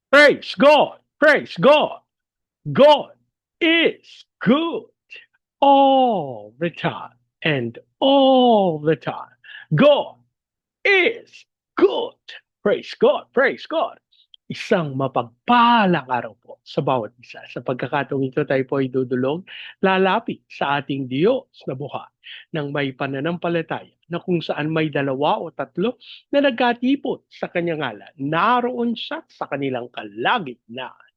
Praise God! Praise God! God is good all the time and all the time. God is good. Praise God! Praise God! Isang mapagpalang araw po sa bawat isa. Sa pagkakataong ito tayo po ay dudulog, lalapit sa ating Diyos na buhay ng may pananampalataya na kung saan may dalawa o tatlo na nagkatipon sa kanyang ngalan. Naroon siya sa kanilang kalagitnaan.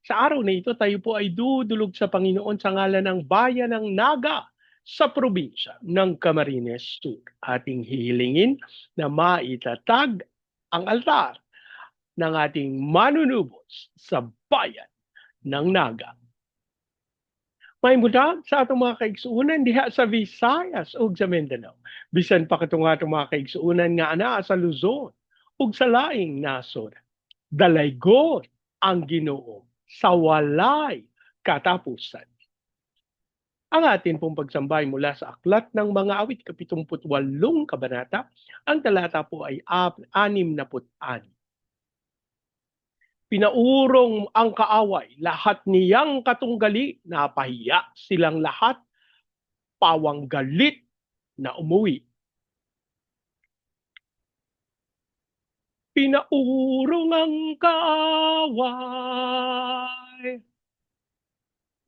Sa araw na ito, tayo po ay dudulog sa Panginoon sa ngalan ng bayan ng Naga sa probinsya ng Camarines Sur. Ating hihilingin na maitatag ang altar ng ating manunubos sa bayan ng Naga. May muda sa atong mga kaigsuunan diha sa Visayas ug sa Mindanao. Bisan pa katong atong mga kaigsuunan nga ana sa Luzon ug sa laing nasod. Dalaygon ang Ginoo sa walay katapusan. Ang atin pong pagsambay mula sa Aklat ng Mga Awit, 78 kabanata, ang talata po ay 66. Pinaurong ang kaaway, lahat niyang katunggali, napahiya silang lahat, pawang galit na umuwi. Pinaurong ang kaaway,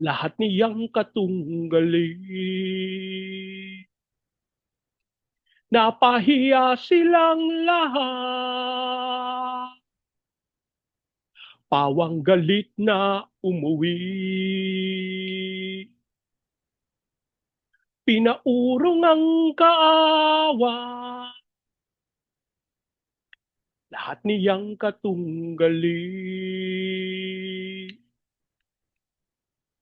lahat niyang katunggali. Napahiya silang lahat. Pawang galit na umuwi. Pinaurong ang kaaway, lahat niyang katunggali.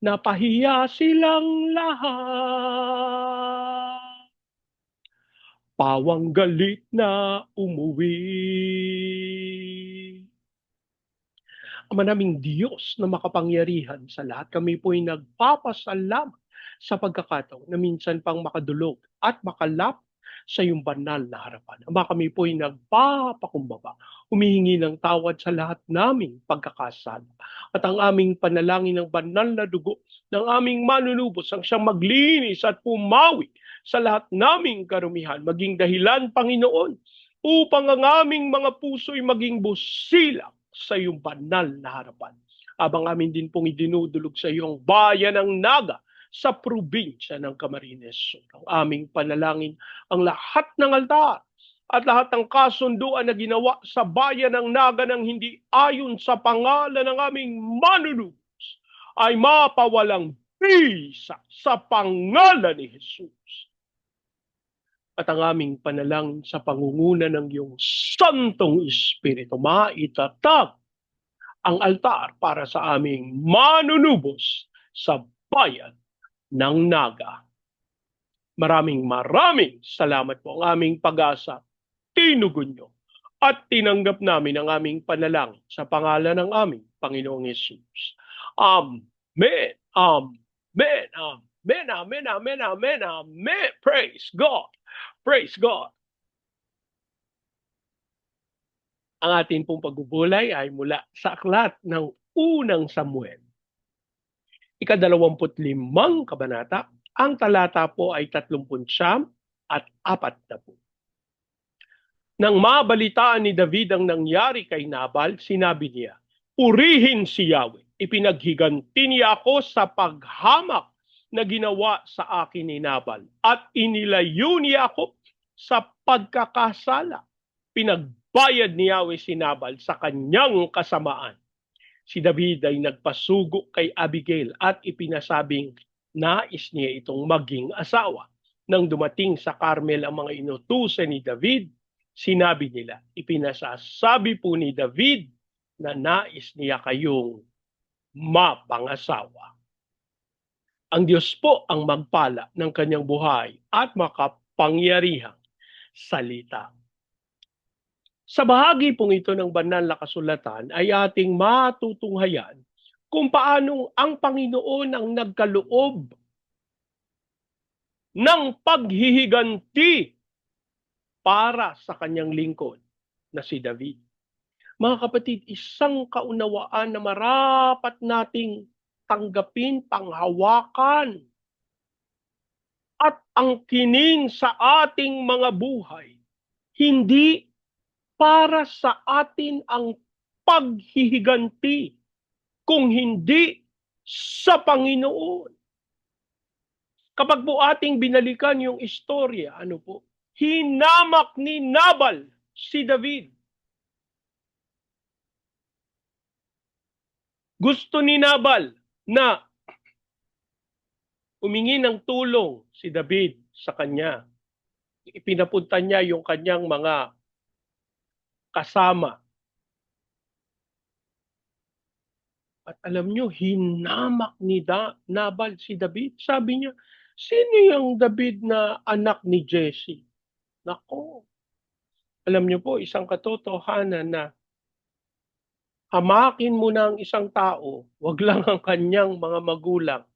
Napahiya silang lahat. Pawang galit na umuwi. Ama naming Diyos na makapangyarihan sa lahat, kami po'y nagpapasalamat sa pagkakataon na minsan pang makadulog at makalap sa iyong banal na harapan. Ama, kami po'y nagpapakumbaba, humihingi ng tawad sa lahat naming pagkakasala. At ang aming panalangin ng banal na dugo ng aming manunubos ang siyang maglinis at pumawi sa lahat naming karumihan, maging dahilan, Panginoon, upang ang aming mga puso'y maging busilak sa iyong banal na harapan. Abang amin din pong idinudulog sa iyong bayan ng Naga sa probinsya ng Camarines Sur. Ang aming panalangin, ang lahat ng altar at lahat ng kasunduan na ginawa sa bayan ng Naga ng hindi ayon sa pangalan ng aming manunubos ay mapawalang bisa sa pangalan ni Jesus. At ang aming panalangin sa pangunguna ng iyong Santong Espiritu, maitatag ang altar para sa aming manunubos sa bayan ng Naga. Maraming salamat po. Ang aming pag-asa, tinugon nyo at tinanggap namin ang aming panalangin sa pangalan ng aming Panginoong Yesus. Amen. Amen. Amen. Amen. Amen. Amen. Amen. Praise God. Praise God. Ang ating pong pagbubulay ay mula sa aklat ng unang Samuel. 25 kabanata, ang talata po ay 39 at 40. Nang mabalitaan ni David ang nangyari kay Nabal, sinabi niya, purihin si Yahweh, ipinaghiganti niya ako sa paghamak na ginawa sa akin ni Nabal at inilayo niya ako sa pagkakasala. Pinagbayad ni Yahweh si Nabal sa kanyang kasamaan. Si David ay nagpasugo kay Abigail at ipinasabing nais niya itong maging asawa. Nang dumating sa Carmel ang mga inutusan ni David, sinabi nila, ipinasasabi po ni David na nais niya kayong mapangasawa. Ang Diyos po ang magpala ng kanyang buhay at makapangyarihang salita. Sa bahagi pong ito ng banal na kasulatan ay ating matutunghayan kung paanong ang Panginoon ang nagkaloob ng paghihiganti para sa kanyang lingkod na si David. Mga kapatid, isang kaunawaan na marapat nating tanggapin, panghawakan, at angkinin sa ating mga buhay. Hindi para sa atin ang paghihiganti, kung hindi sa Panginoon. Kapag po ating binalikan yung istorya, ano po? Hinamak ni Nabal si David. Gusto ni Nabal na humingi ng tulong si David sa kanya. Ipinapunta niya yung kanyang mga kasama. At alam nyo, hinamak ni Nabal si David. Sabi niya, sino yung David na anak ni Jesse? Nako, alam nyo po, isang katotohanan na hamakin mo na ang isang tao, wag lang ang kanyang mga magulang.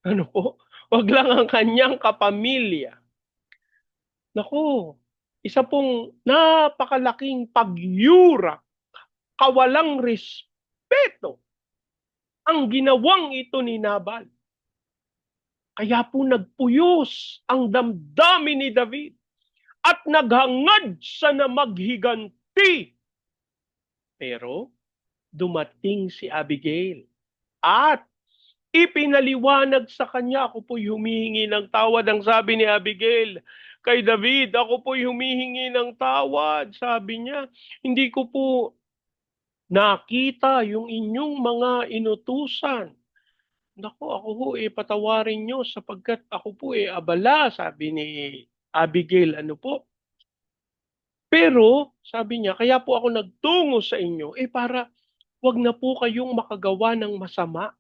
Ano po? Wag lang ang kanyang kapamilya. Nako, isa pong napakalaking pagyura, kawalang respeto ang ginawang ito ni Nabal. Kaya po nagpuyos ang damdamin ni David at naghangad sa na maghiganti. Pero dumating si Abigail at ipinaliwanag sa kanya, ako po'y humihingi ng tawad. Ang sabi ni Abigail kay David, ako po'y humihingi ng tawad. Sabi niya, hindi ko po nakita yung inyong mga inutusan. Naku, ako po patawarin nyo sapagkat ako po abala, sabi ni Abigail, ano po. Pero, sabi niya, kaya po ako nagtungo sa inyo, para wag na po kayong makagawa ng masama.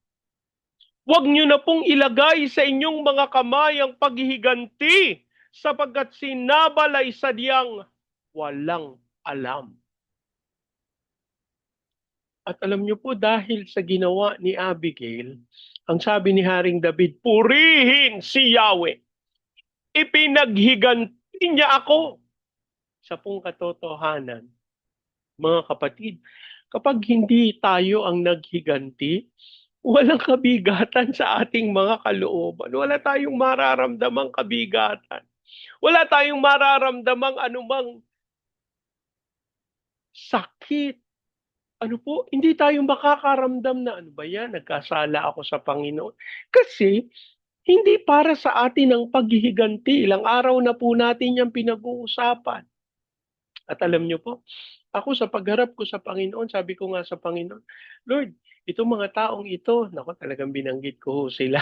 Wag nyo na pong ilagay sa inyong mga kamay ang paghihiganti sapagkat si Nabal ay sadyang walang alam. At alam nyo po, dahil sa ginawa ni Abigail, ang sabi ni Haring David, purihin si Yahweh. Ipinaghiganti niya ako. Sa pong katotohanan, mga kapatid, kapag hindi tayo ang naghiganti, walang kabigatan sa ating mga kalooban. Wala tayong mararamdamang kabigatan. Wala tayong mararamdamang anumang sakit. Ano po, hindi tayo makakaramdam na ano ba yan, nagkasala ako sa Panginoon. Kasi hindi para sa atin ang paghihiganti. Ilang araw na po natin yung pinag-uusapan. At alam nyo po, ako sa pagharap ko sa Panginoon, sabi ko nga sa Panginoon, Lord, itong mga taong ito, nako talagang binanggit ko sila.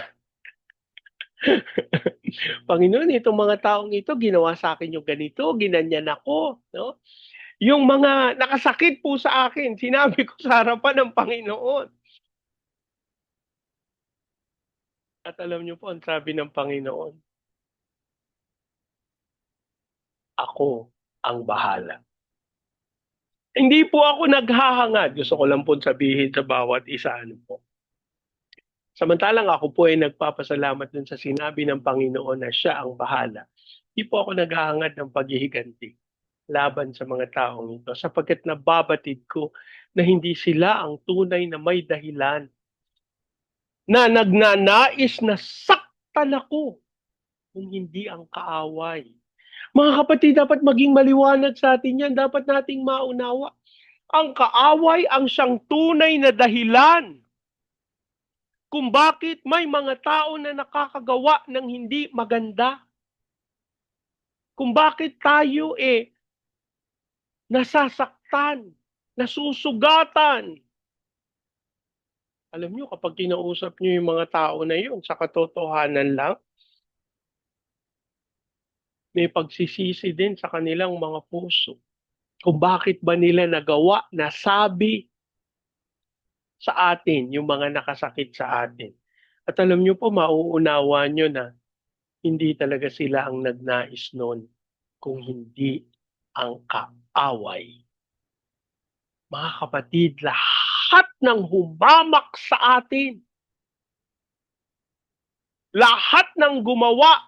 Panginoon, itong mga taong ito, ginawa sa akin yung ganito, ginanyan ako. No? Yung mga nakasakit po sa akin, sinabi ko sa harapan ng Panginoon. At alam niyo po, ang sabi ng Panginoon, ako ang bahala. Hindi po ako naghahangad. Gusto ko lang po sabihin sa bawat isa, ano po. Samantalang ako po ay nagpapasalamat dun sa sinabi ng Panginoon na siya ang bahala. Hindi po ako naghahangad ng paghihiganti laban sa mga taong ito sapagkat nababatid ko na hindi sila ang tunay na may dahilan na nagnanais na saktan ako kung hindi ang kaaway. Mga kapatid, dapat maging maliwanag sa atin yan. Dapat nating maunawa. Ang kaaway ang siyang tunay na dahilan kung bakit may mga tao na nakakagawa ng hindi maganda. Kung bakit tayo nasasaktan, nasusugatan. Alam nyo, kapag kinausap nyo yung mga tao na yun, sa katotohanan lang, may pagsisisi din sa kanilang mga puso. Kung bakit ba nila nagawa, nasabi sa atin yung mga nakasakit sa atin. At alam nyo po, mauunawa nyo na hindi talaga sila ang nagnais noon kung hindi ang kaaway. Mga kapatid, lahat ng humamak sa atin, lahat ng gumawa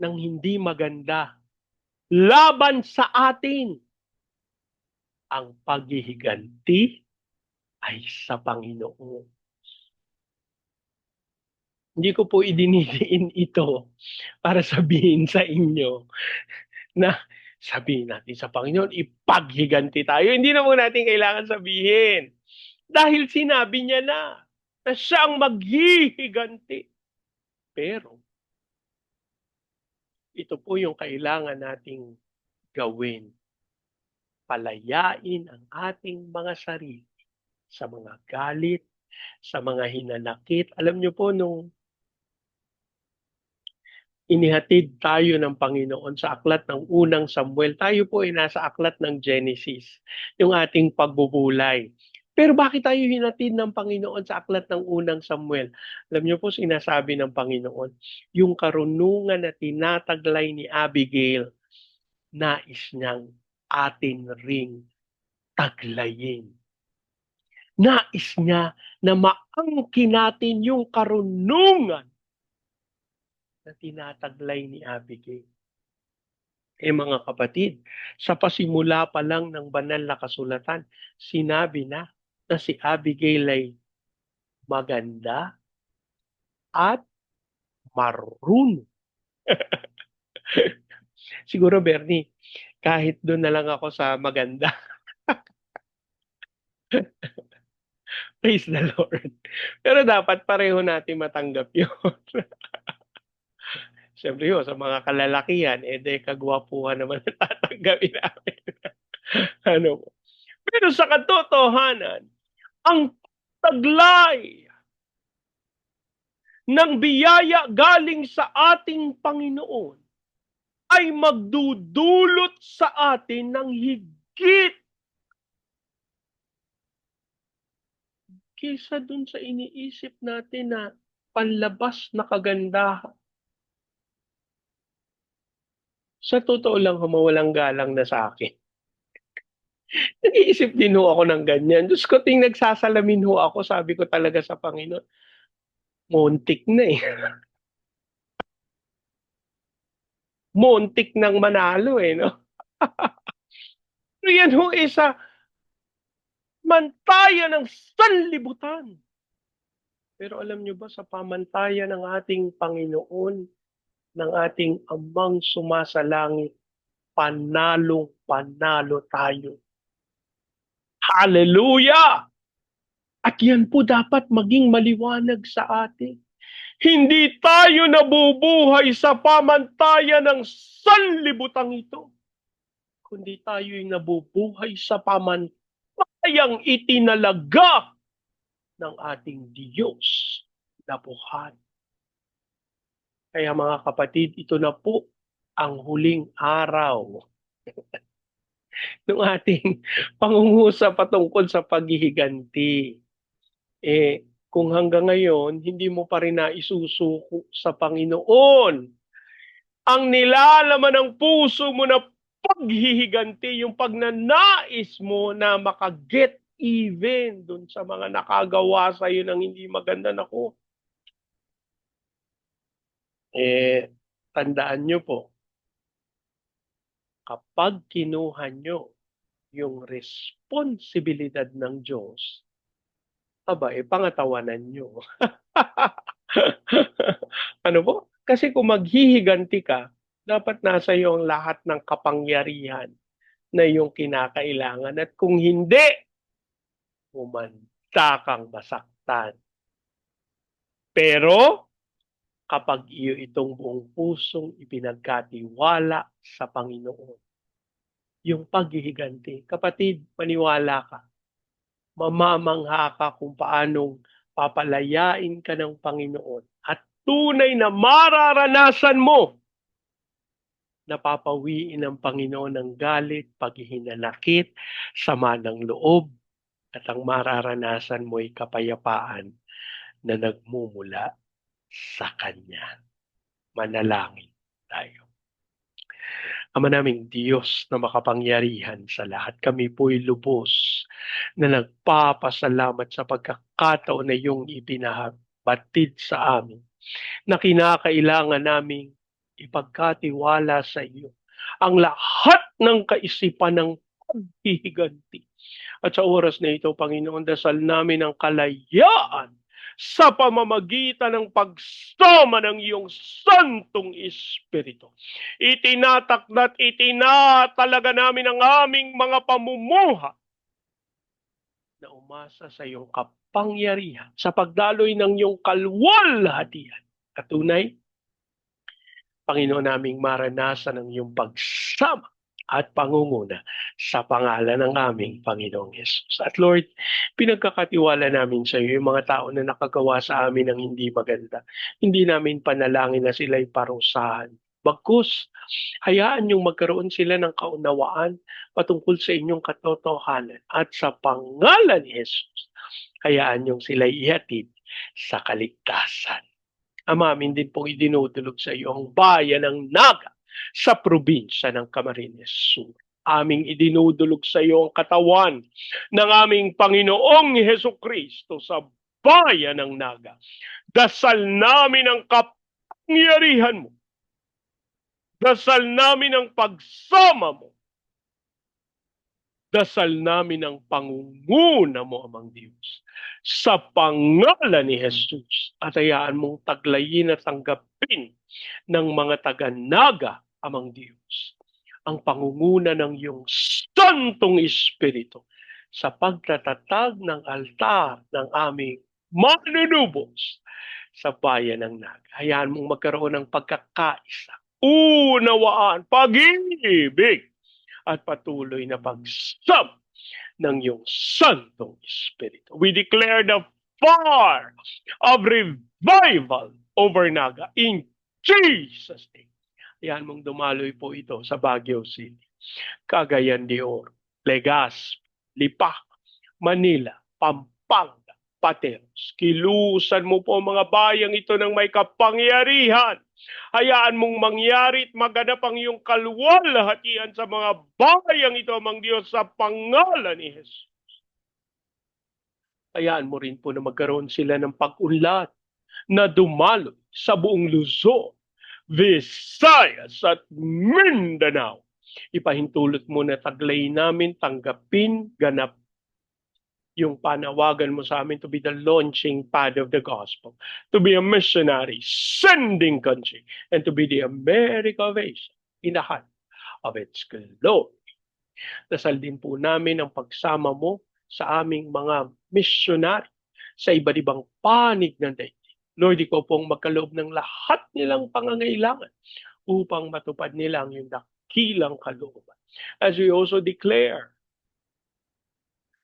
ng hindi maganda laban sa atin, ang paghihiganti ay sa Panginoon. Hindi ko po idinidiin ito para sabihin sa inyo na sabihin natin sa Panginoon, ipaghiganti tayo. Hindi na po natin kailangan sabihin. Dahil sinabi niya na siya ang maghihiganti. Pero, ito po yung kailangan nating gawin. Palayain ang ating mga sarili sa mga galit, sa mga hinanakit. Alam niyo po, nung inihatid tayo ng Panginoon sa aklat ng unang Samuel, tayo po ay nasa aklat ng Genesis, yung ating pagbubulay. Pero bakit tayo hinatid ng Panginoon sa aklat ng unang Samuel? Alam niyo po, sinasabi ng Panginoon, yung karunungan na tinataglay ni Abigail, nais niyang atin ring taglayin. Nais niya na maangkin natin yung karunungan na tinataglay ni Abigail. Mga kapatid, sa pasimula pa lang ng banal na kasulatan, sinabi na si Abigail ay maganda at marunong. Siguro, Bernie, kahit doon na lang ako sa maganda. Praise the Lord. Pero dapat pareho natin matanggap yun. Siyempre yun, sa mga kalalakihan, kagwapuhan naman ang tatanggapin namin. Ano? Pero sa katotohanan, ang taglay ng biyaya galing sa ating Panginoon ay magdudulot sa atin ng higit kaysa dun sa iniisip natin na panlabas na kagandahan. Sa totoo lang, mawalang galang na sa akin. Nag-iisip din ho ako ng ganyan. Diyos ko, ting nagsasalamin ho ako, sabi ko talaga sa Panginoon, muntik na eh. Muntik nang manalo eh, no? So yan ho isa mantayan ng sanlibutan. Pero alam nyo ba, sa pamantayan ng ating Panginoon, ng ating Amang sumasalangit, panalong-panalo tayo. Hallelujah! At yan po dapat maging maliwanag sa atin. Hindi tayo nabubuhay sa pamantayan ng sanlibutang ito, kundi tayo'y nabubuhay sa pamantayang itinalaga ng ating Diyos na buhay. Kaya mga kapatid, ito na po ang huling araw ng ating pangungusap patungkol sa paghihiganti. Kung hanggang ngayon, hindi mo pa rin naisusuko sa Panginoon ang nilalaman ng puso mo na paghihiganti, yung pagnanais mo na makaget even dun sa mga nakagawa sa iyo ng hindi maganda, nako. Tandaan nyo po, kapag kinuha nyo yung responsibilidad ng Diyos, pangatawanan nyo. Ano po? Kasi kung maghihiganti ka, dapat nasa iyo ang lahat ng kapangyarihan na iyong kinakailangan. At kung hindi, humanda kang masaktan. Pero, kapag iyo itong buong pusong ipinagkatiwala sa Panginoon, yung paghihiganti, kapatid, maniwala ka, mamamangha ka kung paanong papalayain ka ng Panginoon at tunay na mararanasan mo na papawiin ng Panginoon ng galit, paghihinanakit, sama ng loob, at ang mararanasan mo ay kapayapaan na nagmumula sa Kanya. Manalangin tayo. Ama naming Diyos na makapangyarihan sa lahat, kami po'y lubos na nagpapasalamat sa pagkakataon na iyong ibinabatid sa amin na kinakailangan naming ipagkatiwala sa iyo ang lahat ng kaisipan ng hihiganti. At sa oras na ito, Panginoon, dasal namin ang kalayaan sa pamamagitan ng pagsama ng iyong Santong Espiritu. Itinatakdat, itinatalaga namin ang aming mga pamumuha na umasa sa iyong kapangyarihan, sa pagdaloy ng iyong kalwalhatian. At tunay, Panginoon, naming maranasan ang iyong pagsama at pangunguna sa pangalan ng aming Panginoong Yesus. At Lord, pinagkakatiwala namin sa iyo yung mga tao na nakagawa sa amin ng hindi maganda. Hindi namin panalangin na sila'y parusahan. Bagkus, hayaan niyong magkaroon sila ng kaunawaan patungkol sa inyong katotohanan. At sa pangalan ni Jesus, hayaan niyong sila'y ihatid sa kaligtasan. Ama, amin din pong idinudulog sa iyo ang bayan ng Naga sa probinsya ng Camarines Sur. Aming idinudulog sa iyo ang katawan ng aming Panginoong Hesukristo sa bayan ng Naga. Dasal namin ang kapangyarihan mo. Dasal namin ang pagsama mo. Dasal namin ang pangunguna mo, Amang Diyos. Sa pangalan ni Jesus, at hayaan mong taglayin at tanggapin ng mga taga-Naga, Amang Diyos, ang pangunguna ng iyong Santong Espiritu sa pagtatatag ng altar ng aming manunubos sa bayan ng Naga. Hayaan mong magkaroon ng pagkakaisa, unawaan, pag-ibig, at patuloy na pagsama ng iyong Santong Espiritu. We declare the fire of revival over Naga in Jesus' name. Yan mong dumaloy po ito sa Baguio City, Cagayan de Oro, Legazpi, Lipa, Manila, Pampanga, Pateros. Kilusan mo po mga bayang ito ng may kapangyarihan. Hayaan mong mangyari at maganap ang iyong kalwalhatian sa mga bayang ito, Amang Diyos, sa pangalan ni Jesus. Hayaan mo rin po na magkaroon sila ng pag-unlad na dumalo sa buong Luzon, Visayas at Mindanao. Ipahintulot mo na taglay namin, tanggapin, ganap yung panawagan mo sa amin to be the launching pad of the gospel, to be a missionary, sending country, and to be the America of Asia in the heart of its glory. Dasal din po namin ang pagsama mo sa aming mga missionary sa iba't ibang panig ng daigdig. Lord, ikaw pong magkaloob ng lahat nilang pangangailangan upang matupad nila ang iyong dakilang kalooban. As we also declare,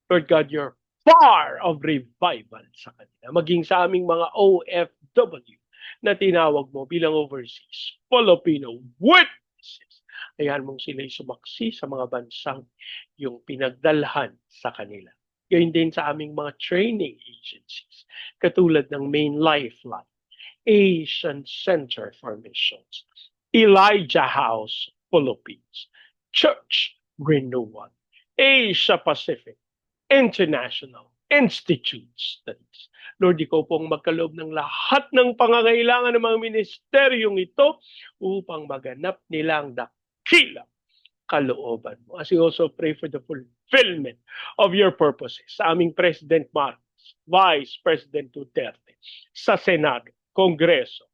Lord God, your fire of revival sa kanila. Maging sa aming mga OFW na tinawag mo bilang overseas Filipino witnesses. Ayan mong sila'y sumaksi sa mga bansang yung pinagdalhan sa kanila. Gayun din sa aming mga training agencies, katulad ng Main Lifeline, Asian Center for Missions, Elijah House, Philippines, Church Renewal, Asia Pacific, International Institute Studies. Lord, ikaw pong magkaloob ng lahat ng pangangailangan ng mga ministeryong ito upang maganap nilang dakilang kalooban mo. As we also pray for the fulfillment of your purposes sa aming President Marcos, Vice President Duterte, sa Senado, Kongreso,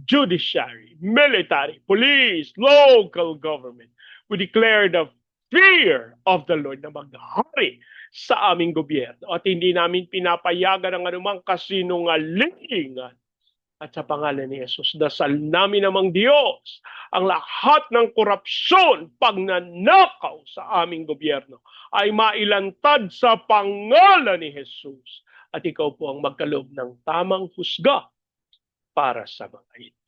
Judiciary, Military, Police, Local Government. We declare the fear of the Lord na maghari sa aming gobyerno at hindi namin pinapayagan ang anumang kasinungalingan. At sa pangalan ni Jesus, dasal namin namang Diyos ang lahat ng korupsyon, pagnanakaw sa aming gobyerno ay mailantad sa pangalan ni Jesus. At ikaw po ang magkaloob ng tamang husga para sa mga ito.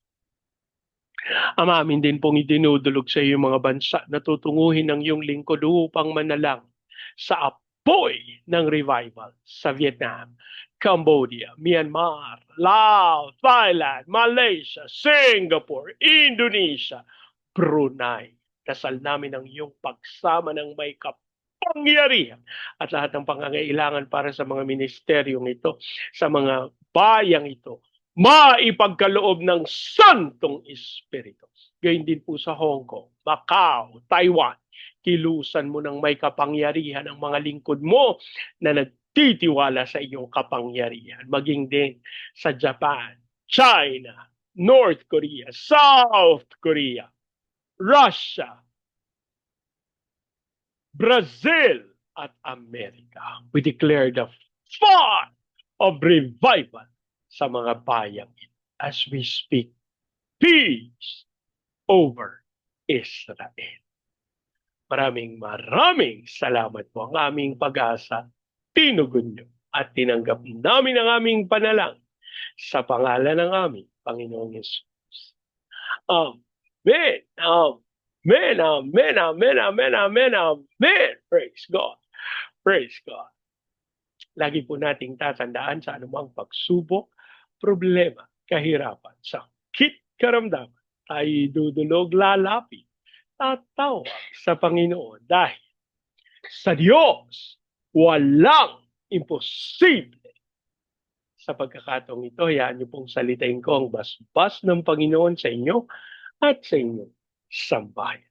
Ama, amin din pong idinudulog sa iyo mga bansa na tutunguhin ng iyong lingkod upang manalang sa apoy ng revival sa Vietnam, Cambodia, Myanmar, Laos, Thailand, Malaysia, Singapore, Indonesia, Brunei. Dasal namin ang iyong pagsama ng may kapangyarihan at lahat ng pangangailangan para sa mga ministeryong ito, sa mga bayang ito, maipagkaloob ng Santong Espiritu. Gayun din po sa Hong Kong, Macau, Taiwan, kilusan mo ng may kapangyarihan ang mga lingkod mo na nagtitiwala sa iyong kapangyarihan. Maging din sa Japan, China, North Korea, South Korea, Russia, Brazil, at Amerika. We declare the fire of revival sa mga bayang ito as we speak peace over Israel. Maraming salamat po. Ang aming pag-asa, tinugon nyo at tinanggap namin ang aming panalangin sa pangalan ng aming Panginoong Yesus. Amen. Amen. Amen. Amen. Amen. Amen. Amen. Praise God. Praise God. Lagi po nating tatandaan sa anumang pagsubok, problema, kahirapan, sakit, karamdaman, tayo dudulog, lalapit, tatawag sa Panginoon dahil sa Diyos walang imposible. Sa pagkakataong ito, hayaan niyo pong salitain ko ang basbas ng Panginoon sa inyo at sa inyong sambahayan.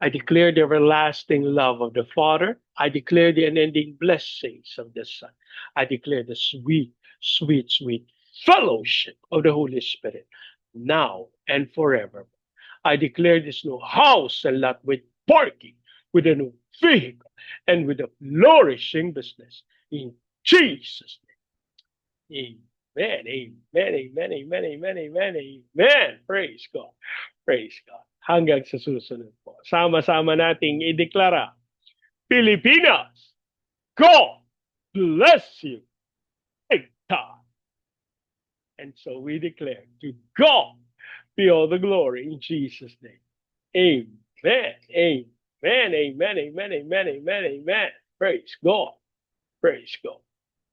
I declare the everlasting love of the Father. I declare the unending blessings of the Son. I declare the sweet, sweet, sweet fellowship of the Holy Spirit now and forever. I declare this new house and lot with parking, with a new vehicle, and with a flourishing business. In Jesus' name. Amen, amen, amen, amen, amen, amen, amen. Praise God. Praise God. Hanggang sa susunod po. Sama-sama nating ideklara, Pilipinas, God bless you. Big time. And so we declare, to God be all the glory in Jesus' name. Amen. Amen. Amen. Amen. Amen. Amen. Amen. Praise God. Praise God.